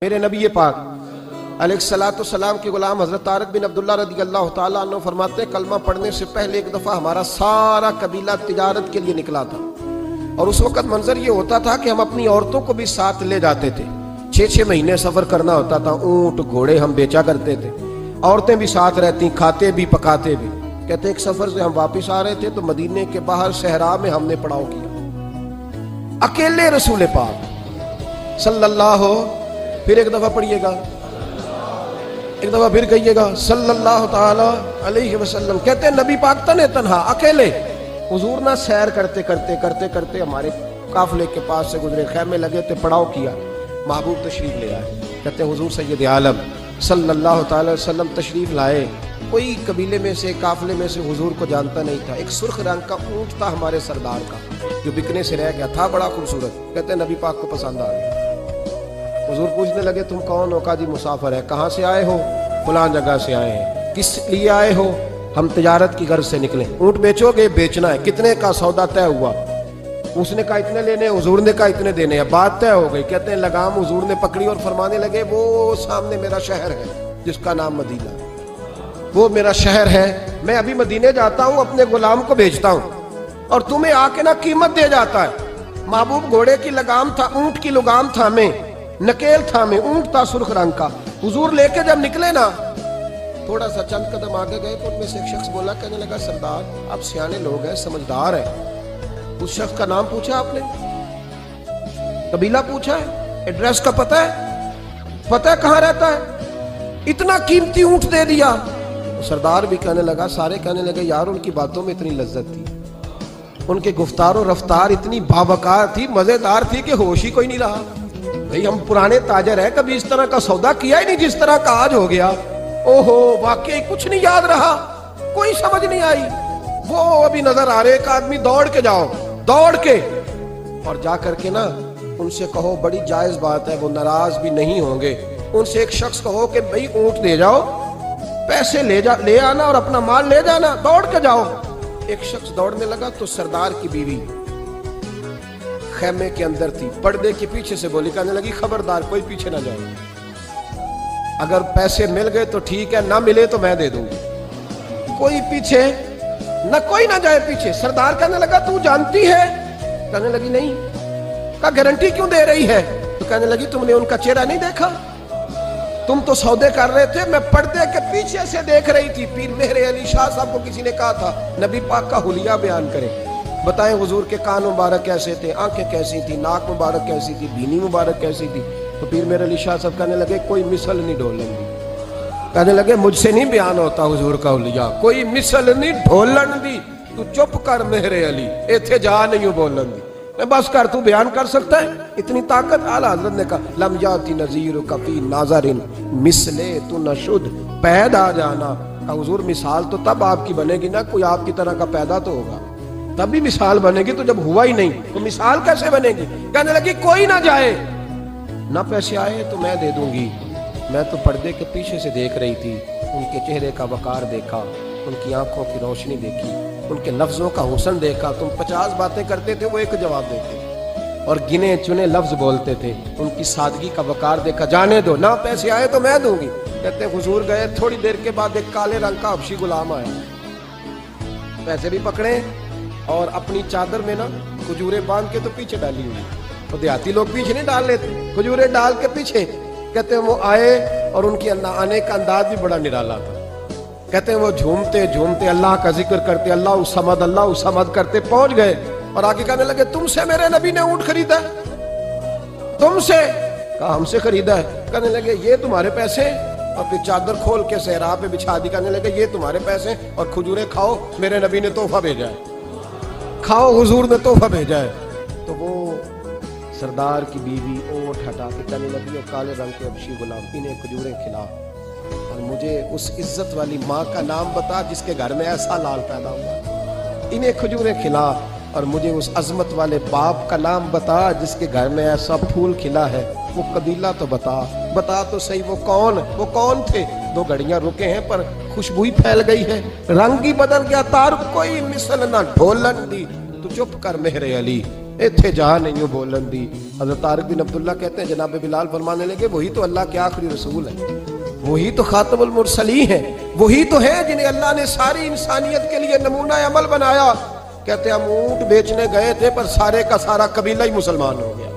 میرے نبی پاک علیہ السلام کے غلام حضرت طارق بن عبداللہ رضی اللہ تعالیٰ عنہ فرماتے ہیں کلمہ پڑھنے سے پہلے ایک دفعہ ہمارا سارا قبیلہ تجارت کے لیے نکلا تھا، اور اس وقت منظر یہ ہوتا تھا کہ ہم اپنی عورتوں کو بھی ساتھ لے جاتے تھے۔ 6 مہینے سفر کرنا ہوتا تھا، اونٹ گھوڑے ہم بیچا کرتے تھے، عورتیں بھی ساتھ رہتی، کھاتے بھی پکاتے بھی۔ کہتے ایک سفر سے ہم واپس آ رہے تھے تو مدینے کے باہر صحرا میں ہم نے پڑاؤ کیا، اکیلے رسول پاک صلی اللہ پھر ایک دفعہ پڑھیے گا، ایک دفعہ پھر کہیے گا صلی اللہ تعالی علیہ وسلم۔ کہتے ہیں نبی پاک تنہا اکیلے حضور نہ سیر کرتے ہمارے قافلے کے پاس سے گزرے، خیمے لگے تھے، پڑاؤ کیا، محبوب تشریف لے آئے۔ کہتے ہیں حضور سید عالم صلی اللہ تعالی وسلم تشریف لائے۔ کوئی قبیلے میں سے قافلے میں سے حضور کو جانتا نہیں تھا۔ ایک سرخ رنگ کا اونٹ تھا ہمارے سردار کا جو بکنے سے رہ گیا تھا، بڑا خوبصورت۔ کہتے ہیں نبی پاک کو پسند آ گیا۔ حضور پوچھنے لگے تم کون ہو؟ کہا جی مسافر ہے۔ کہاں سے آئے ہو؟ فلاں جگہ سے آئے ہیں۔ کس لیے آئے ہو؟ ہم تجارت کی غرض سے نکلے۔ اونٹ بیچو گے؟ بیچنا ہے۔ کتنے کا سودا طے ہوا؟ اس نے کہا اتنے لینے، حضور نے کہا اتنے دینے ہیں، بات طے ہو گئی۔ کہتے ہیں لگام حضور نے پکڑی اور فرمانے لگے وہ سامنے میرا شہر ہے جس کا نام مدینہ، وہ میرا شہر ہے، میں ابھی مدینے جاتا ہوں، اپنے غلام کو بھیجتا ہوں اور تمہیں آ کے نہ قیمت دے جاتا ہے۔ محبوب گھوڑے کی لگام تھا، اونٹ کی لگام تھا، میں نکیل تھا، میں اونٹ تھا سرخ رنگ کا۔ حضور لے کے جب نکلے نا، تھوڑا سا چند قدم آگے گئے تو ان میں سے ایک شخص بولا، کہنے لگا سردار آپ سیانے لوگ ہیں، سمجھدار ہیں، اس شخص کا نام پوچھا آپ نے؟ قبیلہ پوچھا ہے؟ ایڈریس کا پتہ ہے؟ پتہ ہے کہاں رہتا ہے؟ اتنا قیمتی اونٹ دے دیا۔ سردار بھی کہنے لگا، سارے کہنے لگے یار ان کی باتوں میں اتنی لذت تھی، ان کے گفتار و رفتار اتنی باوقار تھی، مزیدار تھی کہ ہوش ہی کوئی نہیں رہا۔ بھئی ہم پرانے تاجر ہیں، کبھی اس طرح کا سودا کیا ہی نہیں جس طرح کا آج ہو گیا۔ اوہو واقعی کچھ نہیں یاد رہا، کوئی سمجھ نہیں آئی۔ وہ ابھی نظر آ رہے، ایک آدمی دوڑ کے جاؤ، دوڑ کے اور جا کر کے نا ان سے کہو بڑی جائز بات ہے، وہ ناراض بھی نہیں ہوں گے۔ ان سے ایک شخص کہو کہ بھئی اونٹ دے جاؤ، پیسے لے آنا اور اپنا مال لے جانا، دوڑ کے جاؤ۔ ایک شخص دوڑنے لگا تو سردار کی بیوی خیمے کے اندر تھی، پردے کے پیچھے سے بولی، کہنے لگی خبردار کوئی پیچھے نہ جائے، اگر پیسے مل گئے تو ٹھیک ہے، نہ ملے تو میں دے دوں گی، کوئی پیچھے نہ، کوئی نہ جائے پیچھے۔ سردار کہنے لگا تو جانتی ہے؟ کہنے لگی نہیں۔ کہا گارنٹی کیوں دے رہی ہے؟ تو کہنے لگی تم نے ان کا چہرہ نہیں دیکھا؟ تم تو سودے کر رہے تھے، میں پردے کے پیچھے سے دیکھ رہی تھی۔ پیر مہر علی شاہ صاحب کو کسی نے کہا تھا نبی پاک کا حلیہ بیان کرے، بتائیں حضور کے کان مبارک کیسے تھے، آنکھیں کیسی تھی، ناک مبارک کیسی تھی، بینی مبارک کیسی تھی۔ تو پیر مہر علی شاہ صاحب کہنے لگے کوئی مثل نہیں ڈھولن دی، کہنے لگے مجھ سے نہیں بیان ہوتا حضور کا حلیہ، کوئی مثل نہیں ڈھولن دی، تو چپ کر مہر علی، ایتھے جا نہیں بولن دی، میں بس کر، تو بیان کر سکتا ہے؟ اتنی طاقت۔ اعلیٰ حضرت نے کہا لم یاتی نذیرک فی ناظرن مثلے تو نشد، پیدا جانا۔ کہا حضور مثال تو تب آپ کی بنے گی نا، کوئی آپ کی طرح کا پیدا تو ہوگا، تب بھی مثال بنے گی، تو جب ہوا ہی نہیں تو مثال کیسے بنے گی؟ کہنے لگی کوئی نہ جائے، نہ پیسے آئے تو میں دے دوں گی۔ میں تو پردے کے پیچھے سے دیکھ رہی تھی، ان کے چہرے کا وقار دیکھا، ان کی آنکھوں کی روشنی دیکھی، ان کے لفظوں کا حسن دیکھا۔ تم 50 باتیں کرتے تھے، وہ ایک جواب دیتے اور گنے چنے لفظ بولتے تھے، ان کی سادگی کا وقار دیکھا۔ جانے دو، نہ پیسے آئے تو میں دوں گی۔ کہتے ہیں حضور گئے، تھوڑی دیر کے بعد ایک کالے رنگ کا حبشی غلام آیا، پیسے بھی پکڑے اور اپنی چادر میں نا کھجورے باندھ کے تو پیچھے ڈالی ہوئی، تو دیہاتی لوگ پیچھے نہیں ڈال لیتے، کھجورے ڈال کے پیچھے۔ کہتے ہیں وہ آئے اور ان کی آنے کا انداز بھی بڑا نرالا تھا۔ کہتے ہیں وہ جھومتے جھومتے اللہ کا ذکر کرتے، اللہ الصمد کرتے پہنچ گئے اور آگے کہنے لگے تم سے میرے نبی نے اونٹ خریدا ہے؟ تم سے؟ کہا ہم سے خریدا ہے۔ کہنے لگے یہ تمہارے پیسے؟ اور پھر چادر کھول کے صحرا پہ بچھا دی، کہنے لگے یہ تمہارے پیسے اور کھجورے کھاؤ، میرے نبی نے تحفہ بھیجا ہے، کھاؤ، حضور نے تحفہ بھیجا ہے۔ تو وہ سردار کی بیوی اونٹ ہٹا کے کہنے لگی اور کالے رنگ کے حبشی غلام انہیں کھجورے کھلا اور مجھے اس عزت والی ماں کا نام بتا جس کے گھر میں ایسا لال پیدا ہوا، انہیں کھجورے کھلا، اور مجھے اس عظمت والے باپ کا نام بتا جس کے گھر میں ایسا پھول کھلا ہے، وہ قبیلہ تو بتا تو صحیح، وہ کون تھے؟ 2 گھڑیاں رکے ہیں پر خوشبو ہی پھیل گئی ہے، رنگ ہی بدل گیا، تار کوئی مثل نہ ڈھولن دی، تو چپ کر مہر علی، ایتھے جہاں نہیں ہوں بولن دی۔ حضرت طارق بن عبداللہ کہتے ہیں جناب بلال فرمانے لگے وہی تو اللہ کے آخری رسول ہے، وہی تو خاتم المرسلین ہیں، وہی تو ہیں جنہیں اللہ نے ساری انسانیت کے لیے نمونہ عمل بنایا۔ کہتے ہیں ہم اونٹ بیچنے گئے تھے پر سارے کا سارا قبیلہ ہی مسلمان ہو گیا۔